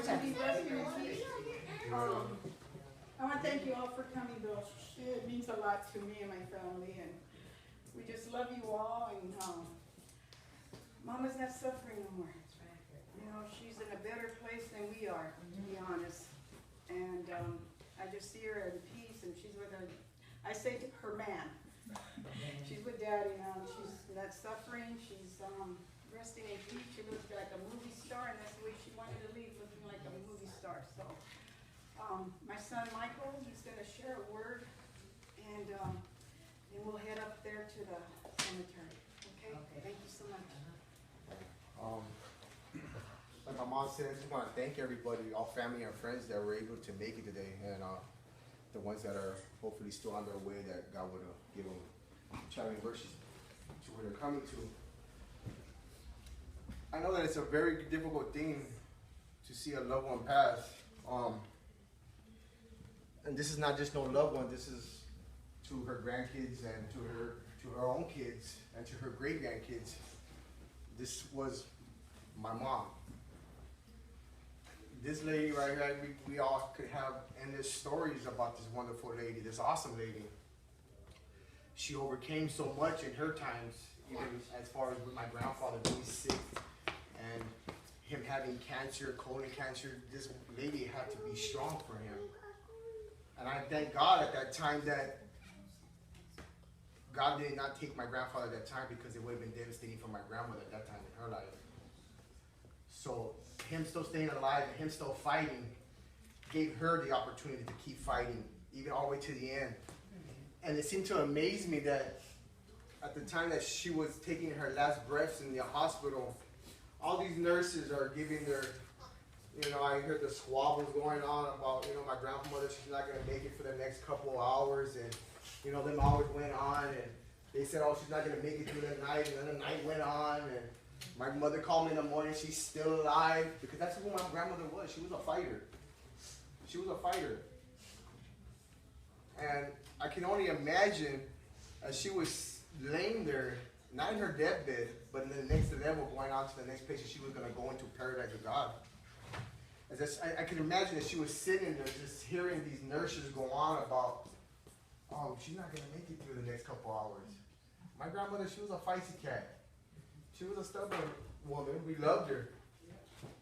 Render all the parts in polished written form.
to be blessed and peace. I want to thank you all for coming, Bill. It means a lot to me and my family, and we just love you all. And Mama's not suffering no more. You know, she's in a better place than we are, to be honest. And I just see her in peace, and she's with her. I say to her man. She's with Daddy now. She's not suffering. She's resting in peace. She looks like a movie star, and that's the way she wanted to leave, looking like a movie star. So, my son Michael, he's going to share a word, and then we'll head up there to the cemetery. Okay? Thank you so much. Like my mom said, I just want to thank everybody, all family and friends that were able to make it today, and the ones that are hopefully still on their way, that God would give them traveling mercies to where they're coming to. I know that it's a very difficult thing to see a loved one pass, and this is not just no loved one. This is to her grandkids and to her own kids and to her great grandkids. This was my mom. This lady right here, we all could have endless stories about this wonderful lady, this awesome lady. She overcame so much in her times, even as far as with my grandfather being sick and him having cancer, colon cancer. This lady had to be strong for him. And I thank God at that time that God did not take my grandfather at that time, because it would have been devastating for my grandmother at that time in her life. So him still staying alive and him still fighting gave her the opportunity to keep fighting, even all the way to the end. And it seemed to amaze me that at the time that she was taking her last breaths in the hospital, all these nurses are giving their, I heard the squabbles going on about, my grandmother, she's not going to make it for the next couple of hours. And, them hours went on, and they said, oh, she's not going to make it through the night. And then the night went on, and my mother called me in the morning, she's still alive. Because that's who my grandmother was. She was a fighter. She was a fighter. And I can only imagine as she was laying there, not in her deathbed, but in the next level, going on to the next place, she was going to go into paradise with God. I can imagine that she was sitting there just hearing these nurses go on about, oh, she's not going to make it through the next couple hours. My grandmother, she was a feisty cat. She was a stubborn woman. We loved her.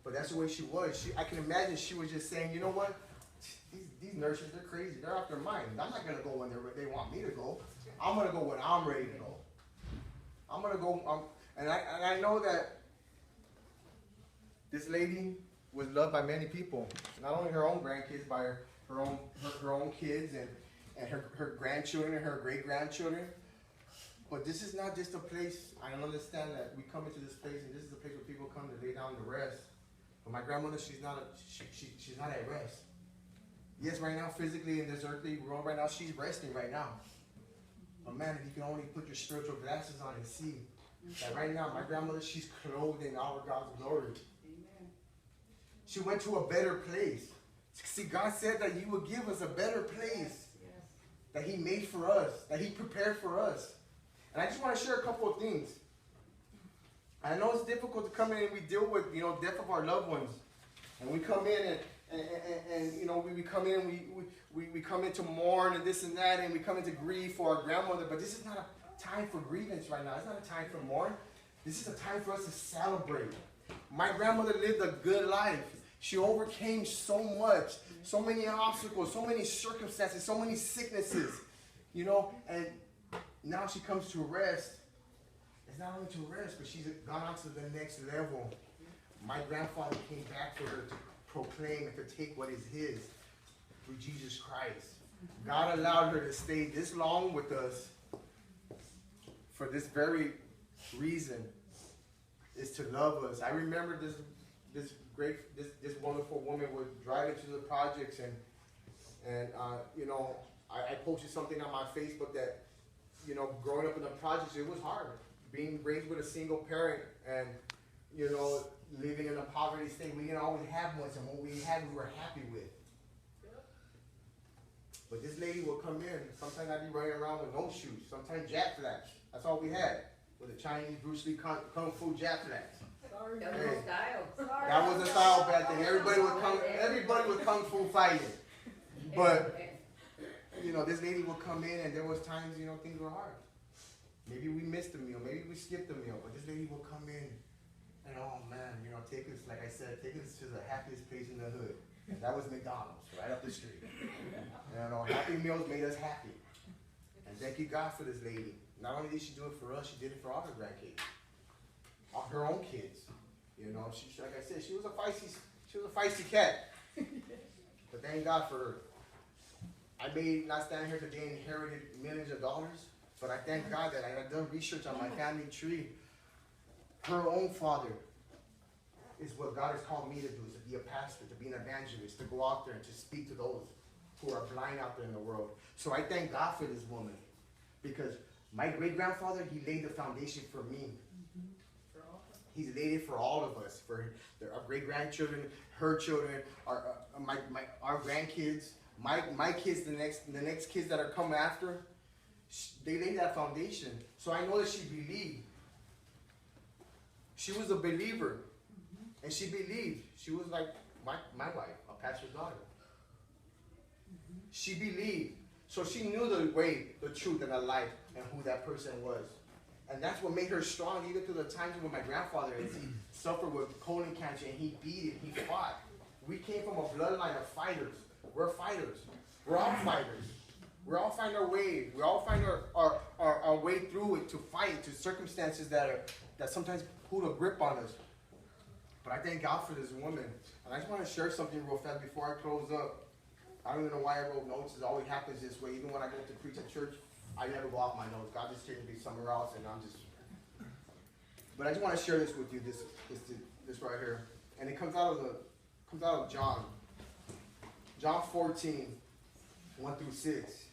But that's the way she was. I can imagine she was just saying, you know what? These nurses, they're crazy. They're out their mind. I'm not going to go when they want me to go. I'm going to go when I'm ready to go. I'm going to go. And I know that this lady was loved by many people. Not only her own grandkids, by her own kids and her grandchildren and her great-grandchildren. But this is not just a place. I understand that we come into this place, and this is a place where people come to lay down to rest. But my grandmother, she's not at rest. Yes, right now, physically in this earthly world right now, she's resting right now. But man, if you can only put your spiritual glasses on and see that right now, my grandmother, she's clothed in all of God's glory. Amen. She went to a better place. See, God said that He would give us a better place that He made for us, that He prepared for us. And I just want to share a couple of things. I know it's difficult to come in and we deal with, death of our loved ones. And we come in and we come in, we come in to mourn and this and that, and we come into grief for our grandmother. But this is not a time for grievance right now. It's not a time for mourn. This is a time for us to celebrate. My grandmother lived a good life. She overcame so much, so many obstacles, so many circumstances, so many sicknesses, and now she comes to rest. It's not only to rest, but she's gone on to the next level. My grandfather came back for her to proclaim and to take what is his through Jesus Christ. God allowed her to stay this long with us for this very reason, is to love us. I remember this wonderful woman was driving to the projects, and I posted something on my Facebook that, growing up in the projects, it was hard. Being raised with a single parent and, living in a poverty state, we didn't always have much, and what we had, we were happy with. But this lady will come in. Sometimes I'd be running around with no shoes. Sometimes jack flats. That's all we had. With the Chinese Bruce Lee Kung Fu jack flats. That was the style. That was the style back then. Everybody would come. comes with kung fu fighting. But, you know, this lady will come in, and there was times, you know, things were hard. Maybe we missed a meal, maybe we skipped a meal, but this lady will come in, and oh man, you know, take us, like I said, take us to the happiest place in the hood. And that was McDonald's, right up the street. And you know, Happy Meals made us happy. And thank you God for this lady. Not only did she do it for us, she did it for all her grandkids, all her own kids. You know, she, like I said, she was a feisty cat. But thank God for her. I may not stand here today inherited millions of dollars, but I thank God that I had done research on my family tree. Her own father is what God has called me to do, is to be a pastor, to be an evangelist, to go out there and to speak to those who are blind out there in the world. So I thank God for this woman, because my great-grandfather, he laid the foundation for me. He's laid it for all of us, for our great-grandchildren, her children, our grandkids, my kids, the next kids that are coming after. They laid that foundation. So I know that she believed. She was a believer. And she believed. She was like my wife, a pastor's daughter. She believed. So she knew the way, the truth, and the life, and who that person was. And that's what made her strong, even through the times when my grandfather, he suffered with colon cancer, and he beat it, he fought. We came from a bloodline of fighters. We're fighters. We're all fighters. We all find our way. We all find our way through it, to fight, to circumstances that sometimes pull a grip on us. But I thank God for this woman. And I just want to share something real fast before I close up. I don't even know why I wrote notes. It always happens this way. Even when I go to preach at church, I never go off my notes. God just takes me somewhere else, and I'm just... But I just want to share this with you, this right here. And it comes out of John. John 14, 1 through 6.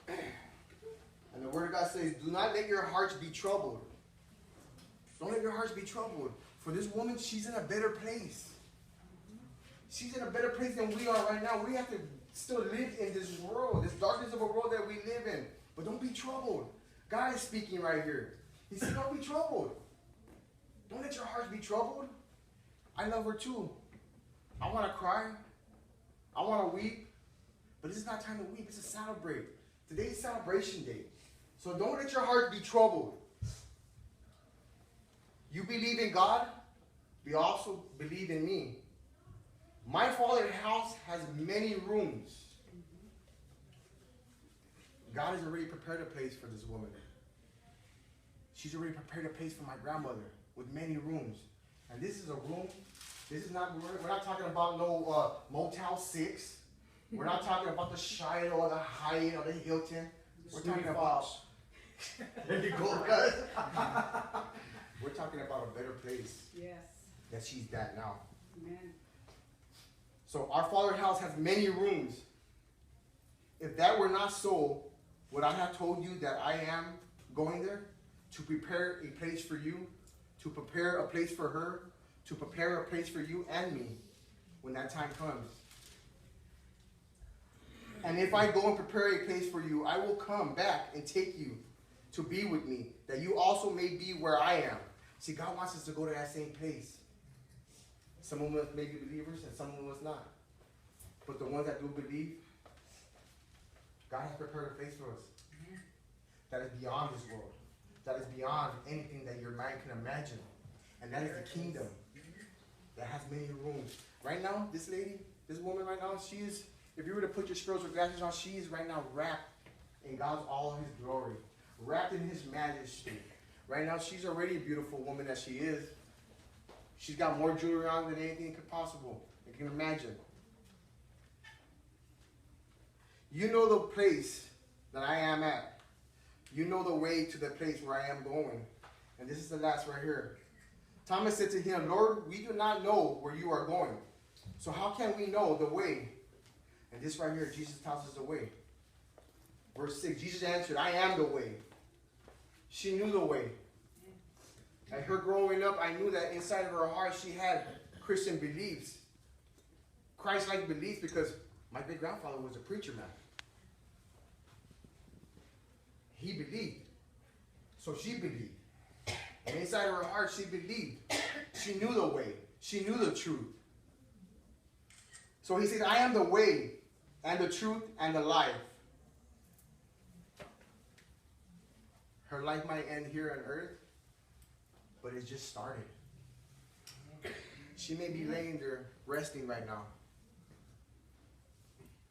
And the Word of God says, do not let your hearts be troubled. Don't let your hearts be troubled. For this woman, she's in a better place. She's in a better place than we are right now. We have to still live in this world, this darkness of a world that we live in. But don't be troubled. God is speaking right here. He said, don't be troubled. Don't let your hearts be troubled. I love her too. I want to cry. I want to weep. But this is not time to weep. It's a celebrate. Today is celebration day. So don't let your heart be troubled. You believe in God, we also believe in me. My Father's house has many rooms. God has already prepared a place for this woman. She's already prepared a place for my grandmother with many rooms. And this is a room. This is not, we're not talking about no Motel 6. We're not talking about the Shiloh or the Hyatt or the Hilton. We're talking about, there you go, guys. We're talking about a better place. Yes. That she's at now. Amen. So our Father's house has many rooms. If that were not so, would I have told you that I am going there to prepare a place for you, to prepare a place for her, to prepare a place for you and me when that time comes? And if I go and prepare a place for you, I will come back and take you to be with me, that you also may be where I am. See, God wants us to go to that same place. Some of us may be believers and some of us not. But the ones that do believe, God has prepared a place for us. That is beyond this world. That is beyond anything that your mind can imagine. And that is the kingdom that has many rooms. Right now, this lady, this woman right now, she is, if you were to put your spiritual glasses on, she is right now wrapped in God's all his glory. Wrapped in his majesty. Right now, she's already a beautiful woman as she is. She's got more jewelry on than anything could possible. You can imagine. You know the place that I am at. You know the way to the place where I am going. And this is the last right here. Thomas said to him, Lord, we do not know where you are going. So how can we know the way? And this right here, Jesus tells us the way. Verse 6, Jesus answered, I am the way. She knew the way. At her growing up, I knew that inside of her heart she had Christian beliefs. Christ-like beliefs, because my great-grandfather was a preacher man. He believed. So she believed. And inside of her heart, she believed. She knew the way. She knew the truth. So he says, I am the way and the truth and the life. Her life might end here on earth, but it just started. She may be laying there resting right now.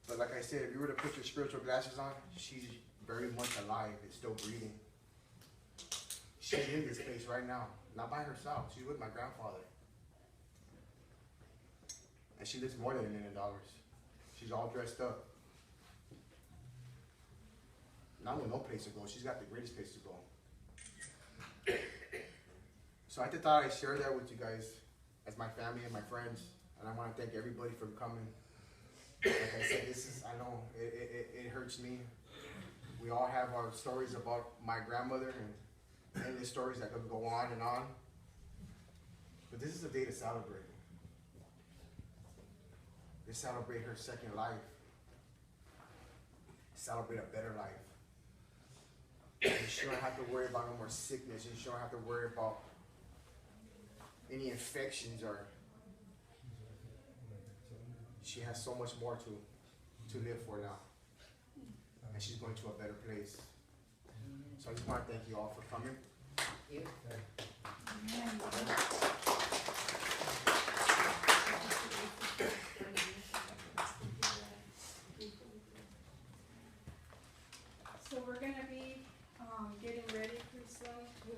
But like I said, if you were to put your spiritual glasses on, she's very much alive and still breathing. She's in this place right now, not by herself. She's with my grandfather. And she lives more than $1 million. She's all dressed up. Not with no place to go. She's got the greatest place to go. So I just thought I'd share that with you guys as my family and my friends. And I want to thank everybody for coming. Like I said, I know it hurts me. We all have our stories about my grandmother and endless stories that could go on and on. But this is a day to celebrate. To celebrate her second life. Celebrate a better life. And she don't have to worry about no more sickness, and she don't have to worry about any infections, or she has so much more to live for now. And she's going to a better place. So I just want to thank you all for coming. Thank you. So we're gonna be getting ready pretty soon to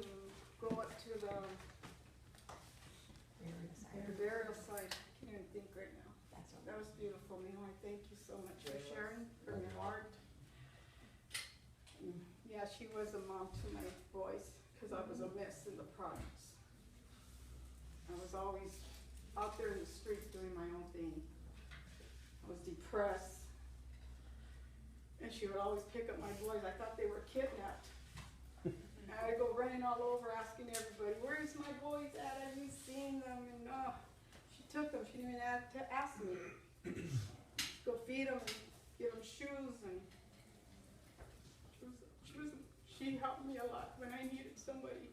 go up to the burial site. I can't even think right now. That was beautiful, Mijo. I thank you so much for sharing from your heart. Yeah, she was a mom to my boys because I was a mess in the projects. I was always out there in the streets doing my own thing. I was depressed. And she would always pick up my boys. I thought they were kidnapped. And I'd go running all over asking everybody, where's my boys at? Have you seen them? And she took them. She didn't even have to ask me. Go feed them and give them shoes. And she helped me a lot when I needed somebody.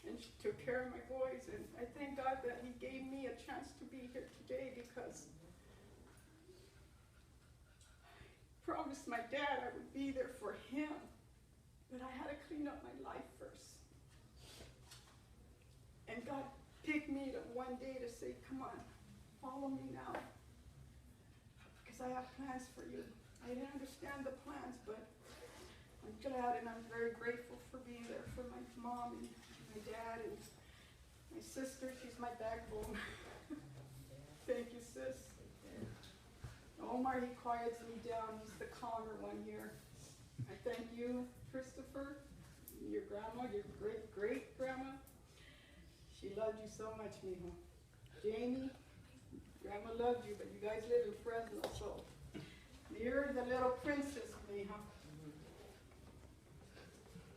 And she took care of my boys. And I thank God that He gave me a chance to be here today, because promised my dad I would be there for him, but I had to clean up my life first. And God picked me to one day to say, come on, follow me now, because I have plans for you. I didn't understand the plans, but I'm glad and I'm very grateful for being there for my mom and my dad and my sister. She's my backbone. Thank you, sis. Omar, he quiets me down. He's the calmer one here. I thank you, Christopher, your grandma, your great-great-grandma. She loved you so much, Mijo. Jamie, grandma loved you, but you guys live in Fresno, so you're the little princess, Mijo.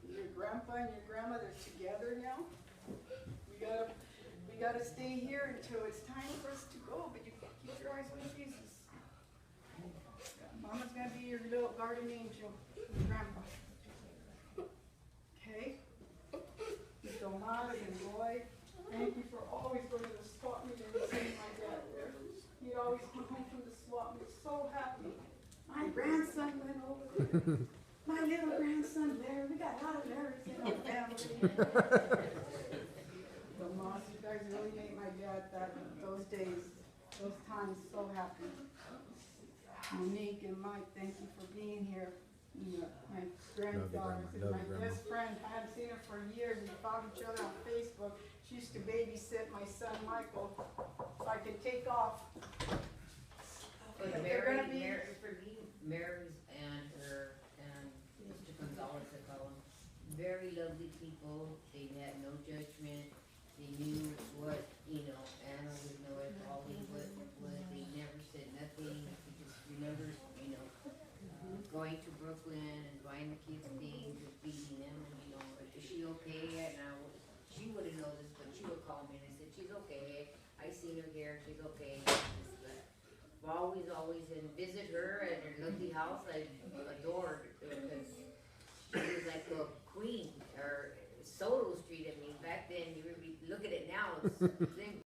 Your grandpa and your grandma, they're together now. We gotta stay here until it's time for us to go, but you can't keep your eyes on Jesus. Mama's gonna be your little guardian angel, Grandpa. Okay? Mr. Omar and Roy, thank you for always going to the swap meet and seeing my dad there. He'd always come home from the swap meet so happy. My grandson went over there. My little grandson Larry. We got a lot of Larrys in our family. The Moss, you guys really made my dad those days, those times so happy. Monique and Mike, thank you for being here. My granddaughters and my best friend, I haven't seen her for years. We found each other on Facebook. She used to babysit my son Michael, so I could take off. But Mary's and Mr. Gonzalez, I call them, very lovely people. They had no judgment. They knew what, Anna would know it, Polly what they never said nothing. Remember, going to Brooklyn and buying the kids things and feeding them, and is she okay? And she wouldn't know this, but she would call me and I said, she's okay. I seen her here, she's okay. Always and visit her at her lovely house. I adored because she was like a queen. Or Soto Street, back then, you look at it now, it's